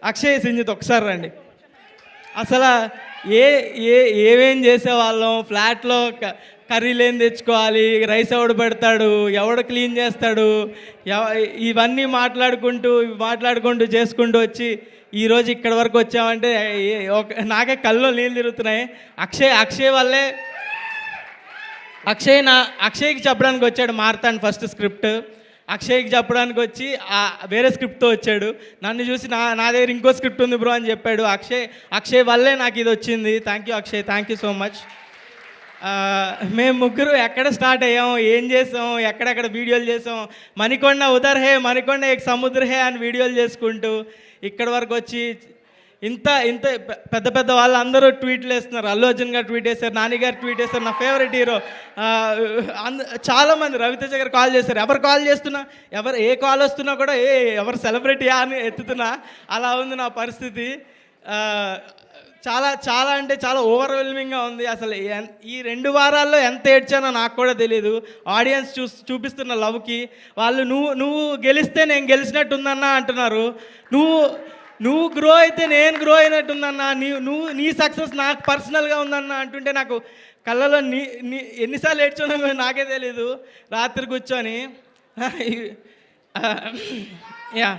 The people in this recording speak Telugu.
అక్షయ్ సింజిత్ ఒకసారి రండి. అసలు ఏ ఏ ఏమేం చేసేవాళ్ళం, ఫ్లాట్లో కర్రీలు ఏం తెచ్చుకోవాలి, రైస్ ఎవడు పెడతాడు, ఎవడు క్లీన్ చేస్తాడు, ఇవన్నీ మాట్లాడుకుంటూ చేసుకుంటూ వచ్చి ఈరోజు ఇక్కడి వరకు వచ్చామంటే నాకే కళ్ళు నీళ్ళు తిరుగుతున్నాయి. అక్షయ్కి చెప్పడానికి వచ్చాడు మార్తాండ్ ఫస్ట్ స్క్రిప్ట్. అక్షయ్కి చెప్పడానికి వచ్చి వేరే స్క్రిప్ట్తో వచ్చాడు. నన్ను చూసి నా దగ్గర ఇంకో స్క్రిప్ట్ ఉంది బ్రో అని చెప్పాడు. అక్షయ్ వల్లే నాకు ఇది వచ్చింది. Thank you Akshay, thank you so much. మేము ముగ్గురు ఎక్కడ స్టార్ట్ అయ్యాం, ఏం చేసాం, ఎక్కడెక్కడ వీడియోలు చేసాం, మణికొండ ఉదర్ హే, మణికొండ ఏక్ సముద్ర హే అని వీడియోలు చేసుకుంటూ ఇక్కడి వరకు వచ్చి ఇంత పెద్ద వాళ్ళు అందరూ ట్వీట్లు వేస్తున్నారు. అల్లు అర్జున్ గారు ట్వీట్ వేశారు, నాని గారు ట్వీట్ వేశారు, నా ఫేవరెట్ హీరో చాలామంది, రవితేజ గారు కాల్ చేశారు. ఎవరు కాల్ చేస్తున్నా, ఏ కాల్ వస్తున్నా కూడా ఎవరు సెలబ్రిటీయా అని ఎత్తుతున్నా, అలా ఉంది నా పరిస్థితి. చాలా అంటే చాలా ఓవర్వెల్మింగ్గా ఉంది. అసలు ఈ 2 వారాల్లో ఎంత ఏడ్చానో నాకు కూడా తెలియదు. ఆడియన్స్ చూపిస్తున్న లవ్కి వాళ్ళు నువ్వు గెలిస్తే నేను గెలిచినట్టుందన్నా అంటున్నారు. నువ్వు గ్రో అయితే నేను గ్రో అయినట్టుందన్నా, నీ సక్సెస్ నాకు పర్సనల్గా ఉందన్నా అంటుంటే నాకు కళ్ళలో ఎన్నిసార్లు ఏడ్చానో నాకే తెలీదు రాత్రి కూర్చొని. యా